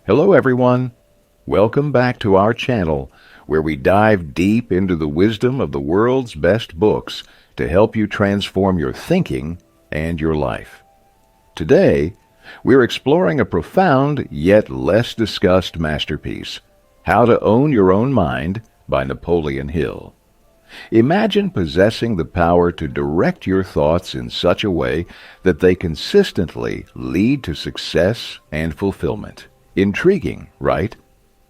Hello everyone. Welcome back to our channel where we dive deep into the wisdom of the world's best books to help you transform your thinking and your life. Today, we're exploring a profound yet less discussed masterpiece, How to Own Your Own Mind by Napoleon Hill. Imagine possessing the power to direct your thoughts in such a way that they consistently lead to success and fulfillment. Intriguing, right?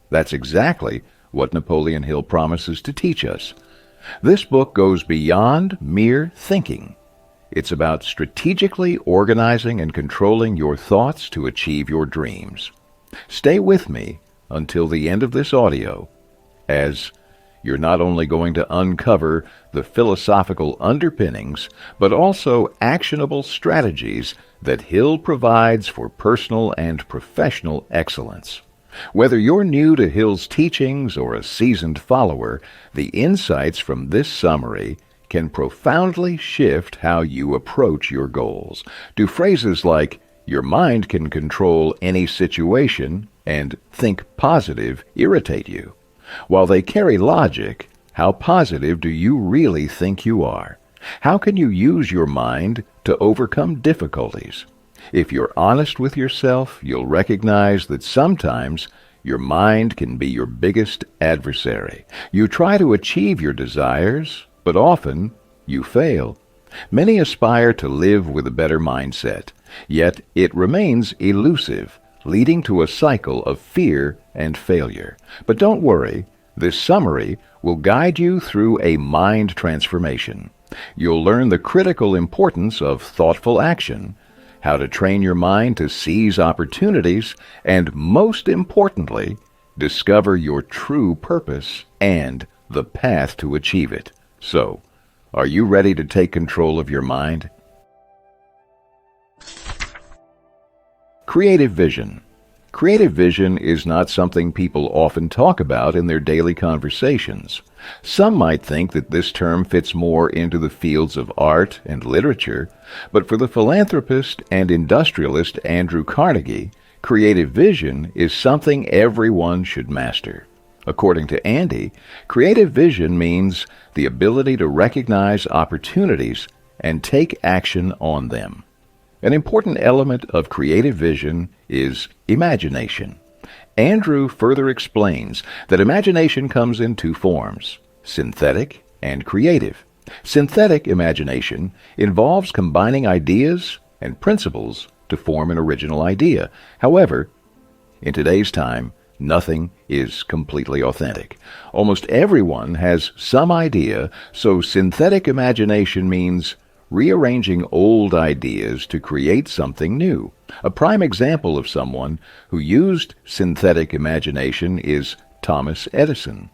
That's exactly what Napoleon Hill promises to teach us. This book goes beyond mere thinking. It's about strategically organizing and controlling your thoughts to achieve your dreams. Stay with me until the end of this audio, as you're not only going to uncover the philosophical underpinnings, but also actionable strategies that Hill provides for personal and professional excellence. Whether you're new to Hill's teachings or a seasoned follower, the insights from this summary can profoundly shift how you approach your goals. Do phrases like, "Your mind can control any situation," and "think positive" irritate you? While they carry logic, how positive do you really think you are? How can you use your mind to overcome difficulties? If you're honest with yourself, you'll recognize that sometimes your mind can be your biggest adversary. You try to achieve your desires, but often you fail. Many aspire to live with a better mindset, yet it remains elusive, leading to a cycle of fear and failure. But don't worry, this summary will guide you through a mind transformation. You'll learn the critical importance of thoughtful action, how to train your mind to seize opportunities, and most importantly, discover your true purpose and the path to achieve it. So, are you ready to take control of your mind? Creative vision. Creative vision is not something people often talk about in their daily conversations. Some might think that this term fits more into the fields of art and literature, but for the philanthropist and industrialist Andrew Carnegie, creative vision is something everyone should master. According to Andy, creative vision means the ability to recognize opportunities and take action on them. An important element of creative vision is imagination. Andrew further explains that imagination comes in two forms, synthetic and creative. Synthetic imagination involves combining ideas and principles to form an original idea. However, in today's time, nothing is completely authentic. Almost everyone has some idea, so synthetic imagination means rearranging old ideas to create something new. A prime example of someone who used synthetic imagination is Thomas Edison.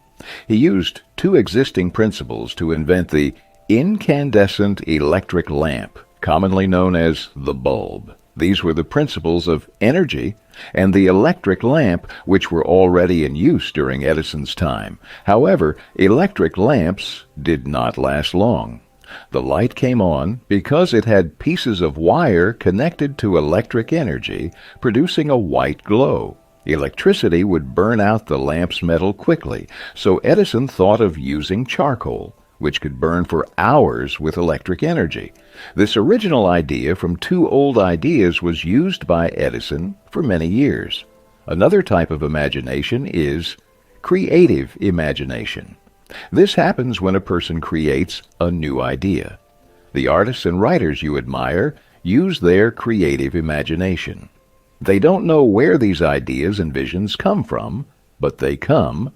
He used two existing principles to invent the incandescent electric lamp, commonly known as the bulb. These were the principles of energy and the electric lamp, which were already in use during Edison's time. However, electric lamps did not last long. The light came on because it had pieces of wire connected to electric energy, producing a white glow. Electricity would burn out the lamp's metal quickly, so Edison thought of using charcoal, which could burn for hours with electric energy. This original idea from two old ideas was used by Edison for many years. Another type of imagination is creative imagination. This happens when a person creates a new idea. The artists and writers you admire use their creative imagination. They don't know where these ideas and visions come from, but they come.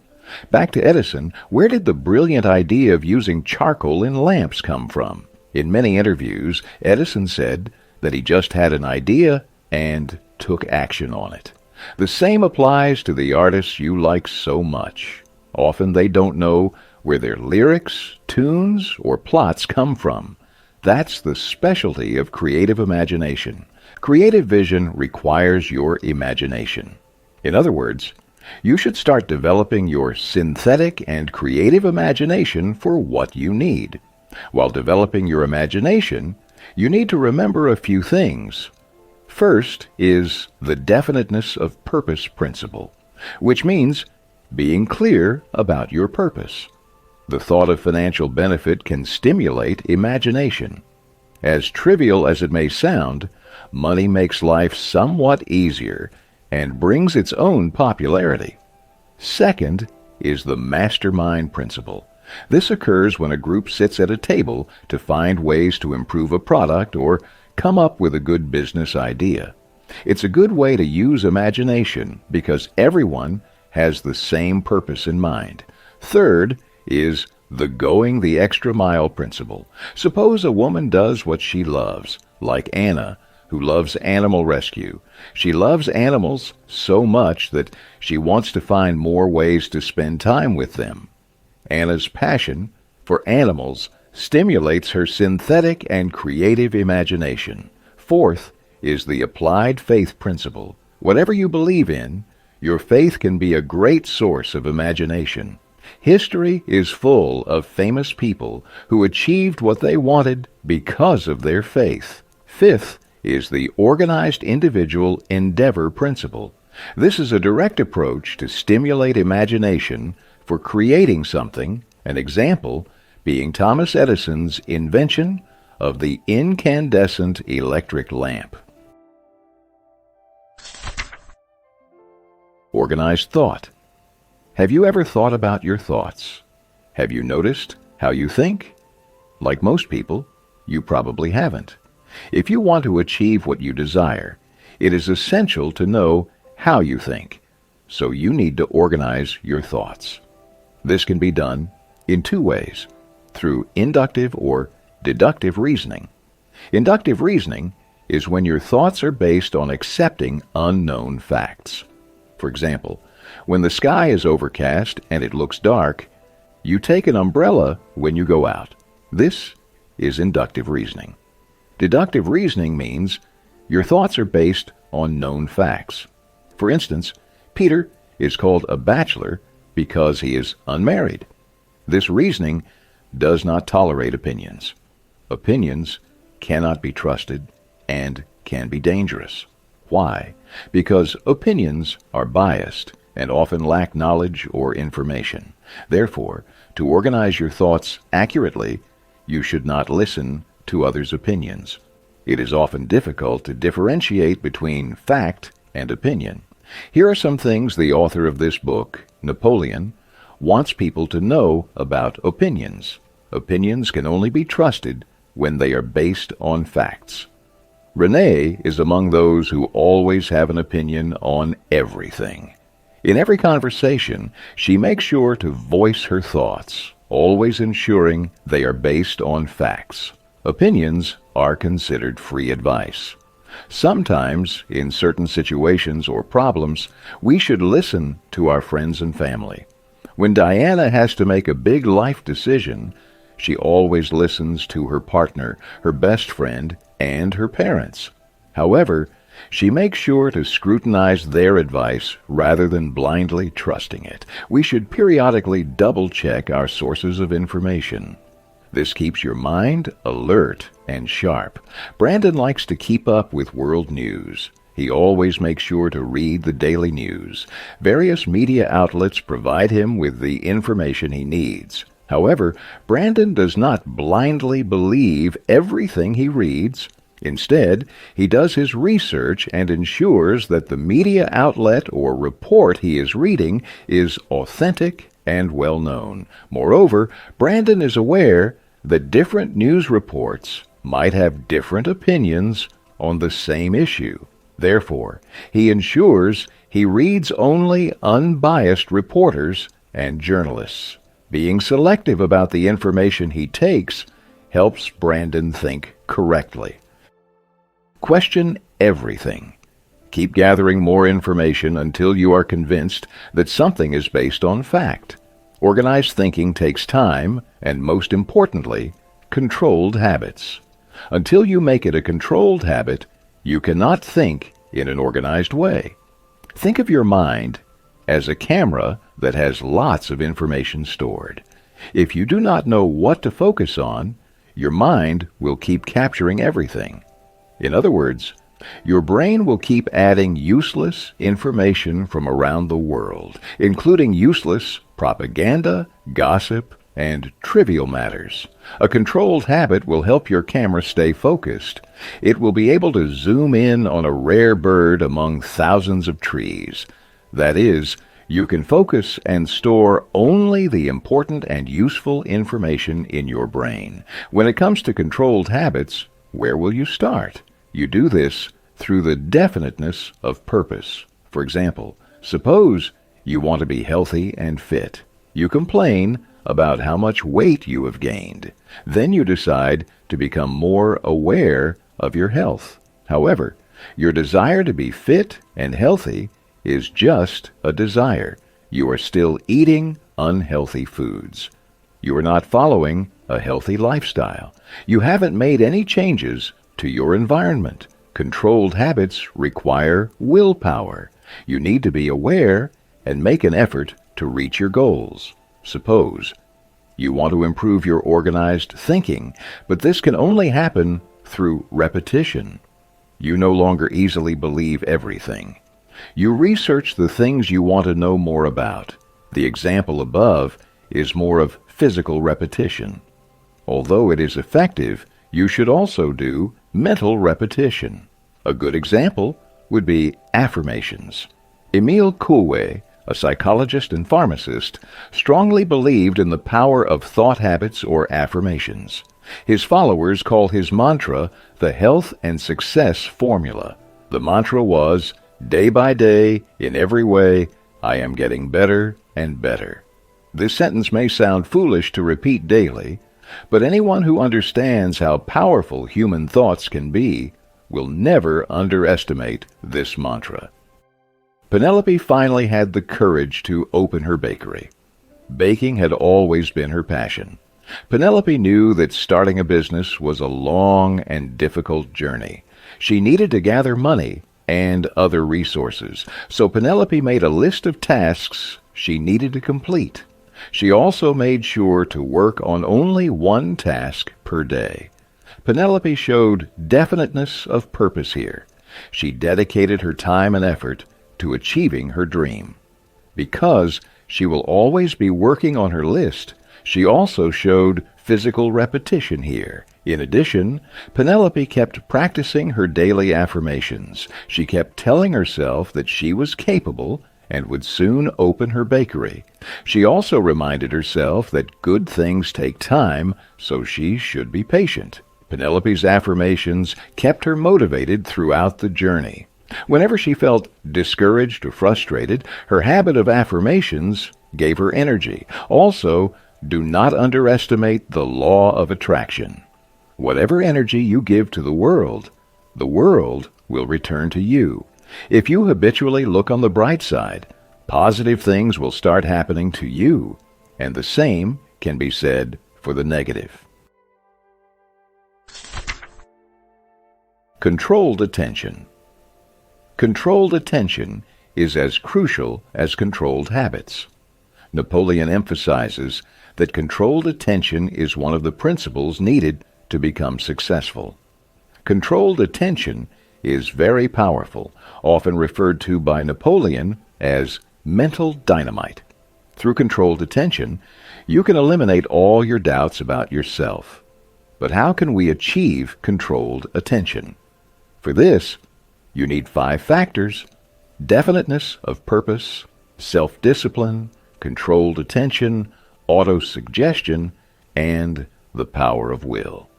Back to Edison, where did the brilliant idea of using charcoal in lamps come from? In many interviews, Edison said that he just had an idea and took action on it. The same applies to the artists you like so much. Often they don't know where their lyrics, tunes, or plots come from. That's the specialty of creative imagination. Creative vision requires your imagination. In other words, you should start developing your synthetic and creative imagination for what you need. While developing your imagination, you need to remember a few things. First is the definiteness of purpose principle, which means being clear about your purpose. The thought of financial benefit can stimulate imagination. As trivial as it may sound, money makes life somewhat easier and brings its own popularity. Second is the mastermind principle. This occurs when a group sits at a table to find ways to improve a product or come up with a good business idea. It's a good way to use imagination because everyone has the same purpose in mind. Third is the going the extra mile principle. Suppose a woman does what she loves, like Anna, who loves animal rescue. She loves animals so much that she wants to find more ways to spend time with them. Anna's passion for animals stimulates her synthetic and creative imagination. Fourth is the applied faith principle. Whatever you believe in, your faith can be a great source of imagination. History is full of famous people who achieved what they wanted because of their faith. Fifth is the organized individual endeavor principle. This is a direct approach to stimulate imagination for creating something, an example being Thomas Edison's invention of the incandescent electric lamp. Organized thought. Have you ever thought about your thoughts? Have you noticed how you think? Like most people, you probably haven't. If you want to achieve what you desire, it is essential to know how you think, so you need to organize your thoughts. This can be done in two ways, through inductive or deductive reasoning. Inductive reasoning is when your thoughts are based on accepting unknown facts. For example, when the sky is overcast and it looks dark, you take an umbrella when you go out. This is inductive reasoning. Deductive reasoning means your thoughts are based on known facts. For instance, Peter is called a bachelor because he is unmarried. This reasoning does not tolerate opinions. Opinions cannot be trusted and can be dangerous. Why? Because opinions are biased and often lack knowledge or information. Therefore, to organize your thoughts accurately, you should not listen to others' opinions. It is often difficult to differentiate between fact and opinion. Here are some things the author of this book, Napoleon, wants people to know about opinions. Opinions can only be trusted when they are based on facts. Renee is among those who always have an opinion on everything. In every conversation, she makes sure to voice her thoughts, always ensuring they are based on facts. Opinions are considered free advice. Sometimes, in certain situations or problems, we should listen to our friends and family. When Diana has to make a big life decision, she always listens to her partner, her best friend, and her parents. However, she makes sure to scrutinize their advice rather than blindly trusting it. We should periodically double-check our sources of information. This keeps your mind alert and sharp. Brandon likes to keep up with world news. He always makes sure to read the daily news. Various media outlets provide him with the information he needs. However, Brandon does not blindly believe everything he reads. Instead, he does his research and ensures that the media outlet or report he is reading is authentic and well known. Moreover, Brandon is aware that different news reports might have different opinions on the same issue. Therefore, he ensures he reads only unbiased reporters and journalists. Being selective about the information he takes helps Brandon think correctly. Question everything. Keep gathering more information until you are convinced that something is based on fact. Organized thinking takes time and, most importantly, controlled habits. Until you make it a controlled habit, you cannot think in an organized way. Think of your mind as a camera that has lots of information stored. If you do not know what to focus on, your mind will keep capturing everything. In other words, Your brain will keep adding useless information from around the world, including useless propaganda, gossip, and trivial matters. A controlled habit will help your camera stay focused. It will be able to zoom in on a rare bird among thousands of trees. That is, you can focus and store only the important and useful information in your brain. When it comes to controlled habits, where will you start? You do this through the definiteness of purpose. For example, suppose you want to be healthy and fit. You complain about how much weight you have gained. Then you decide to become more aware of your health. However, your desire to be fit and healthy is just a desire. You are still eating unhealthy foods. You are not following a healthy lifestyle. You haven't made any changes to your environment. Controlled habits require willpower. You need to be aware and make an effort to reach your goals. Suppose you want to improve your organized thinking, but this can only happen through repetition. You no longer easily believe everything. You research the things you want to know more about. The example above is more of physical repetition. Although it is effective, you should also do mental repetition. A good example would be affirmations. Emile Coué, a psychologist and pharmacist, strongly believed in the power of thought habits or affirmations. His followers call his mantra the health and success formula. The mantra was, day by day, in every way, I am getting better and better. This sentence may sound foolish to repeat daily, but anyone who understands how powerful human thoughts can be will never underestimate this mantra. Penelope finally had the courage to open her bakery. Baking had always been her passion. Penelope knew that starting a business was a long and difficult journey. She needed to gather money and other resources, so Penelope made a list of tasks she needed to complete. She also made sure to work on only one task per day. Penelope showed definiteness of purpose here. She dedicated her time and effort to achieving her dream. Because she will always be working on her list, she also showed physical repetition here. In addition, Penelope kept practicing her daily affirmations. She kept telling herself that she was capable and would soon open her bakery. She also reminded herself that good things take time, so she should be patient. Penelope's affirmations kept her motivated throughout the journey. Whenever she felt discouraged or frustrated, her habit of affirmations gave her energy. Also, do not underestimate the law of attraction. Whatever energy you give to the world will return to you. If you habitually look on the bright side, positive things will start happening to you, and the same can be said for the negative. Controlled attention. Controlled attention is as crucial as controlled habits. Napoleon emphasizes that controlled attention is one of the principles needed to become successful. Controlled attention is very powerful, often referred to by Napoleon as mental dynamite. Through controlled attention, you can eliminate all your doubts about yourself. But how can we achieve controlled attention? For this, you need 5 factors: definiteness of purpose, self-discipline, controlled attention, auto-suggestion, and the power of will.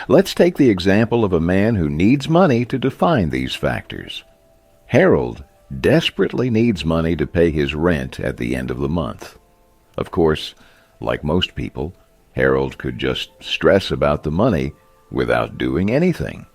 Let's take the example of a man who needs money to define these factors. Harold desperately needs money to pay his rent at the end of the month. Of course, like most people, Harold could just stress about the money without doing anything.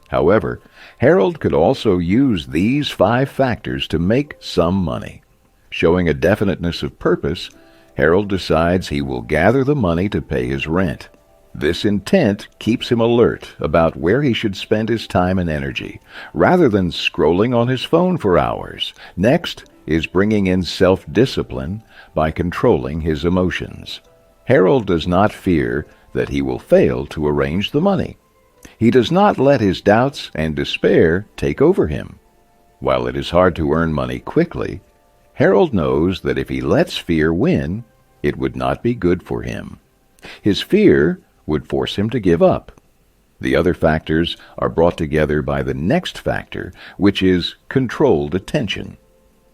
However, Harold could also use these 5 factors to make some money. Showing a definiteness of purpose, Harold decides he will gather the money to pay his rent. This intent keeps him alert about where he should spend his time and energy, rather than scrolling on his phone for hours. Next is bringing in self-discipline by controlling his emotions. Harold does not fear that he will fail to arrange the money. He does not let his doubts and despair take over him. While it is hard to earn money quickly, Harold knows that if he lets fear win, it would not be good for him. His fear would force him to give up. The other factors are brought together by the next factor, which is controlled attention.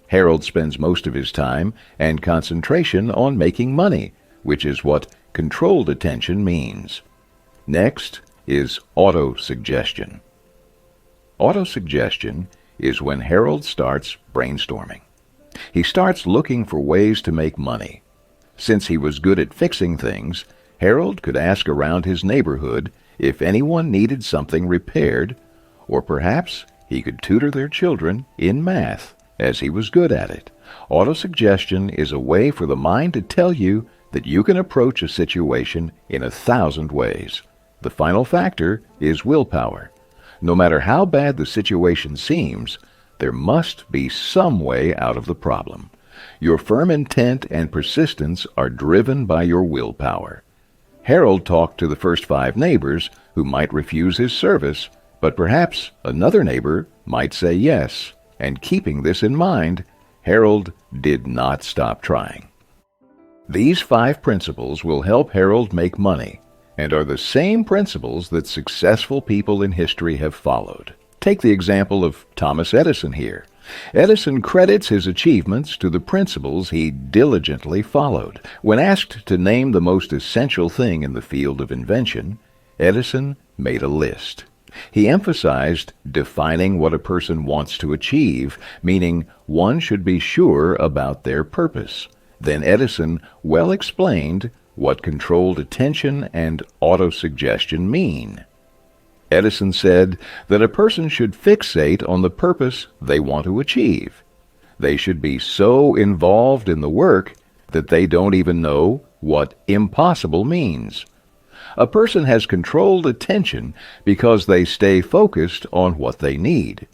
Harold spends most of his time and concentration on making money, which is what controlled attention means. Next is autosuggestion. Autosuggestion is when Harold starts brainstorming. He starts looking for ways to make money. Since he was good at fixing things, Harold could ask around his neighborhood if anyone needed something repaired, or perhaps he could tutor their children in math, as he was good at it. Autosuggestion is a way for the mind to tell you that you can approach a situation in 1,000 ways. The final factor is willpower. No matter how bad the situation seems, there must be some way out of the problem. Your firm intent and persistence are driven by your willpower. Harold talked to the first 5 neighbors who might refuse his service, but perhaps another neighbor might say yes, and keeping this in mind, Harold did not stop trying. These 5 principles will help Harold make money, and are the same principles that successful people in history have followed. Take the example of Thomas Edison here. Edison credits his achievements to the principles he diligently followed. When asked to name the most essential thing in the field of invention, Edison made a list. He emphasized defining what a person wants to achieve, meaning one should be sure about their purpose. Then Edison well explained what controlled attention and autosuggestion mean. Edison said that a person should fixate on the purpose they want to achieve. They should be so involved in the work that they don't even know what impossible means. A person has controlled attention because they stay focused on what they need.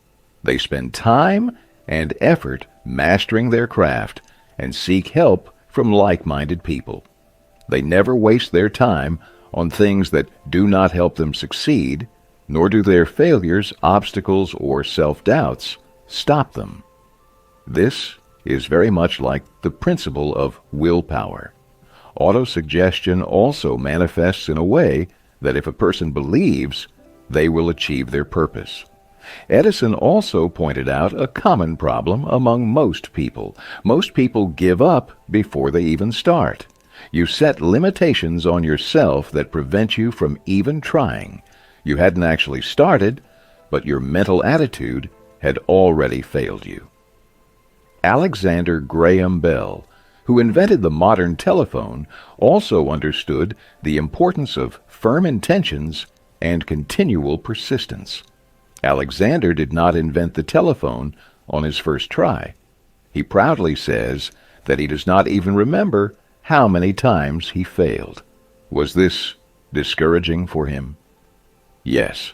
They spend time and effort mastering their craft and seek help from like-minded people. They never waste their time on things that do not help them succeed, nor do their failures, obstacles, or self-doubts stop them. This is very much like the principle of willpower. Autosuggestion also manifests in a way that if a person believes, they will achieve their purpose. Edison also pointed out a common problem among most people. Most people give up before they even start. You set limitations on yourself that prevent you from even trying. You hadn't actually started, but your mental attitude had already failed you. Alexander Graham Bell, who invented the modern telephone, also understood the importance of firm intentions and continual persistence. Alexander did not invent the telephone on his first try. He proudly says that he does not even remember how many times he failed. Was this discouraging for him? Yes.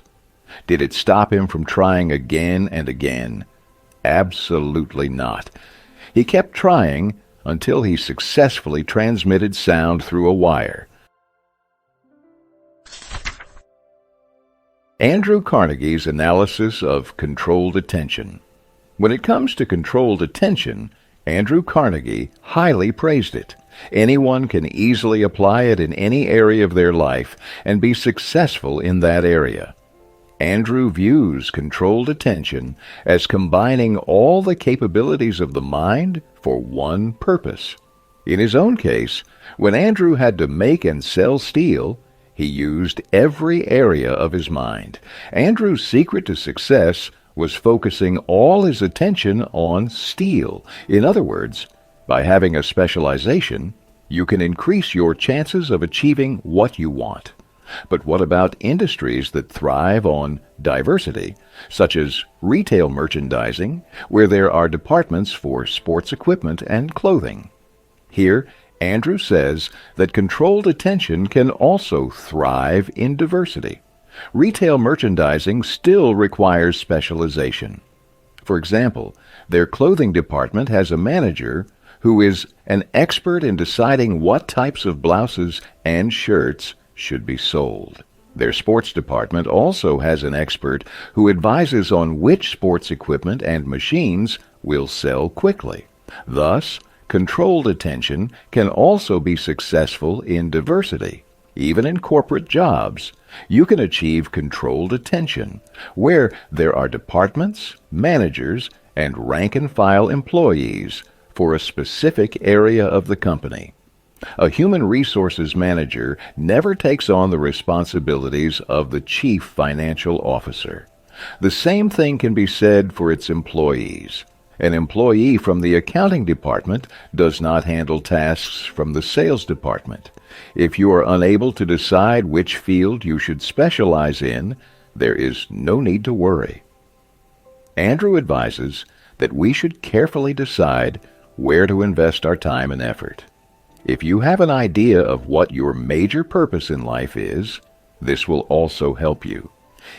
Did it stop him from trying again and again? Absolutely not. He kept trying until he successfully transmitted sound through a wire. Andrew Carnegie's analysis of controlled attention. When it comes to controlled attention, Andrew Carnegie highly praised it. Anyone can easily apply it in any area of their life and be successful in that area. Andrew views controlled attention as combining all the capabilities of the mind for one purpose. In his own case, when Andrew had to make and sell steel, he used every area of his mind. Andrew's secret to success was focusing all his attention on steel. In other words, by having a specialization, you can increase your chances of achieving what you want. But what about industries that thrive on diversity, such as retail merchandising, where there are departments for sports equipment and clothing? Here, Andrew says that controlled attention can also thrive in diversity. Retail merchandising still requires specialization. For example, their clothing department has a manager who is an expert in deciding what types of blouses and shirts should be sold. Their sports department also has an expert who advises on which sports equipment and machines will sell quickly. Thus, controlled attention can also be successful in diversity. Even in corporate jobs, you can achieve controlled attention, where there are departments, managers, and rank-and-file employees for a specific area of the company. A human resources manager never takes on the responsibilities of the chief financial officer. The same thing can be said for its employees. An employee from the accounting department does not handle tasks from the sales department. If you are unable to decide which field you should specialize in, there is no need to worry. Andrew advises that we should carefully decide where to invest our time and effort. If you have an idea of what your major purpose in life is, this will also help you.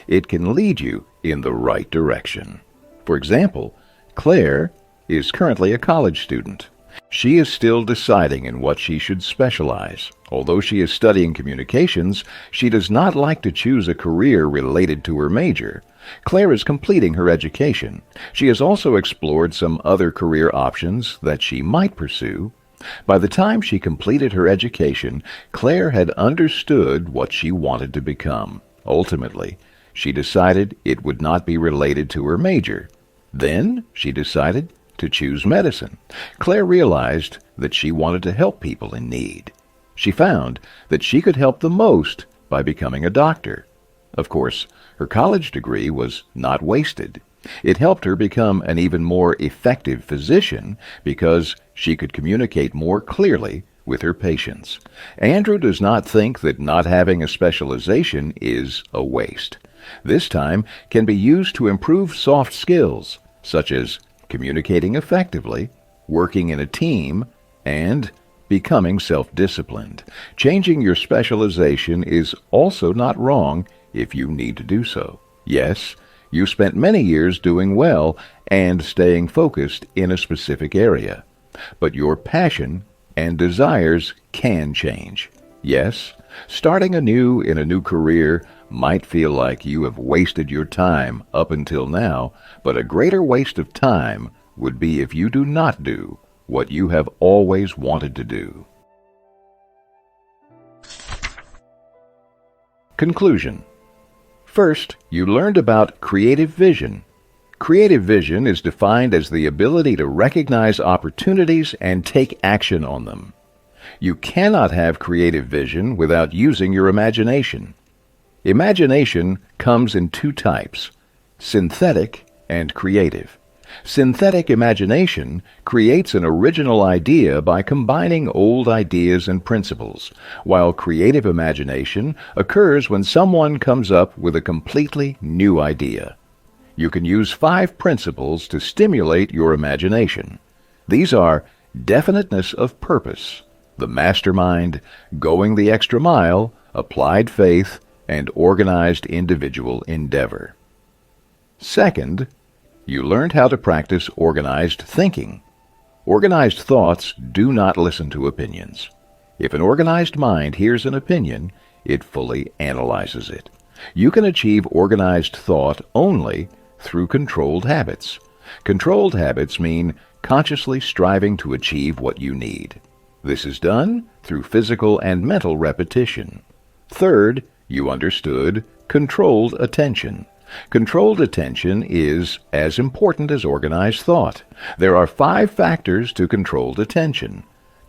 It can lead you in the right direction. For example, Claire is currently a college student. She is still deciding in what she should specialize. Although she is studying communications, she does not like to choose a career related to her major. Claire is completing her education. She has also explored some other career options that she might pursue. By the time she completed her education, Claire had understood what she wanted to become. Ultimately, she decided it would not be related to her major. Then she decided to choose medicine. Claire realized that she wanted to help people in need. She found that she could help the most by becoming a doctor. Of course, her college degree was not wasted. It helped her become an even more effective physician because she could communicate more clearly with her patients. Andrew does not think that not having a specialization is a waste. This time can be used to improve soft skills, such as communicating effectively, working in a team, and becoming self-disciplined. Changing your specialization is also not wrong if you need to do so. Yes, you spent many years doing well and staying focused in a specific area, but your passion and desires can change. Yes, starting anew in a new career might feel like you have wasted your time up until now, but a greater waste of time would be if you do not do what you have always wanted to do. Conclusion. First, you learned about creative vision. Creative vision is defined as the ability to recognize opportunities and take action on them. You cannot have creative vision without using your imagination. Imagination comes in two types: synthetic and creative. Synthetic imagination creates an original idea by combining old ideas and principles, while creative imagination occurs when someone comes up with a completely new idea. You can use 5 principles to stimulate your imagination. These are definiteness of purpose, the mastermind, going the extra mile, applied faith, and organized individual endeavor. Second, you learned how to practice organized thinking. Organized thoughts do not listen to opinions. If an organized mind hears an opinion, it fully analyzes it. You can achieve organized thought only through controlled habits. Controlled habits mean consciously striving to achieve what you need. This is done through physical and mental repetition. Third, you understood controlled attention. Controlled attention is as important as organized thought. There are 5 factors to controlled attention: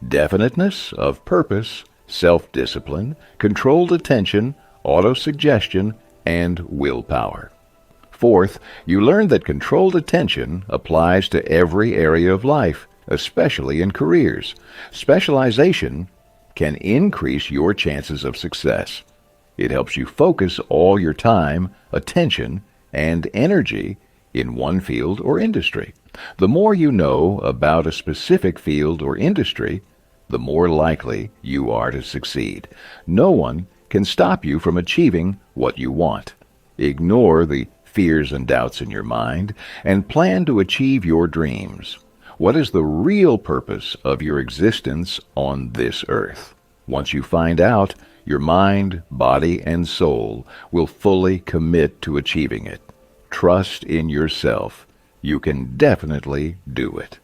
definiteness of purpose, self-discipline, controlled attention, autosuggestion, and willpower. Fourth, you learned that controlled attention applies to every area of life, especially in careers. Specialization can increase your chances of success. It helps you focus all your time, attention, and energy in one field or industry. The more you know about a specific field or industry, the more likely you are to succeed. No one can stop you from achieving what you want. Ignore the fears and doubts in your mind and plan to achieve your dreams. What is the real purpose of your existence on this earth? Once you find out, your mind, body, and soul will fully commit to achieving it. Trust in yourself. You can definitely do it.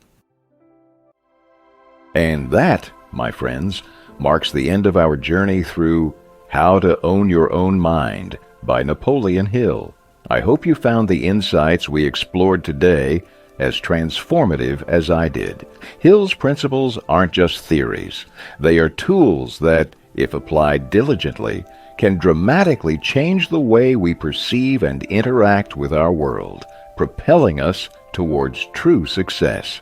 And that, my friends, marks the end of our journey through How to Own Your Own Mind by Napoleon Hill. I hope you found the insights we explored today as transformative as I did. Hill's principles aren't just theories. They are tools that, if applied diligently, can dramatically change the way we perceive and interact with our world, propelling us towards true success.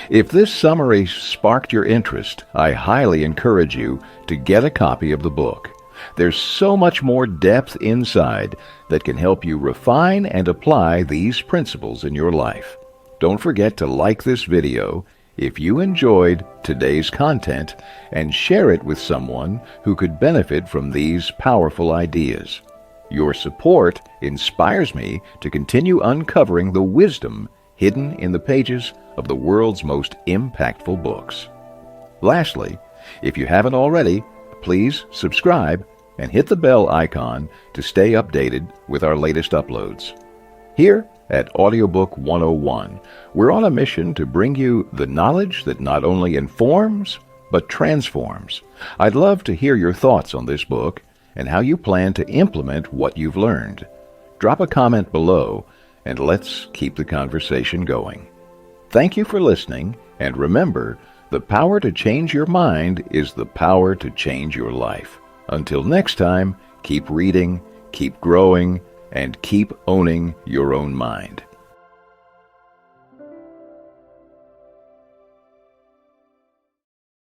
If this summary sparked your interest, I highly encourage you to get a copy of the book. There's so much more depth inside that can help you refine and apply these principles in your life. Don't forget to like this video if you enjoyed today's content and share it with someone who could benefit from these powerful ideas. Your support inspires me to continue uncovering the wisdom hidden in the pages of the world's most impactful books. Lastly, if you haven't already, please subscribe and hit the bell icon to stay updated with our latest uploads. Here at Audiobook 101, we're on a mission to bring you the knowledge that not only informs, but transforms. I'd love to hear your thoughts on this book and how you plan to implement what you've learned. Drop a comment below, and let's keep the conversation going. Thank you for listening, and remember, the power to change your mind is the power to change your life. Until next time, keep reading, keep growing, and keep owning your own mind.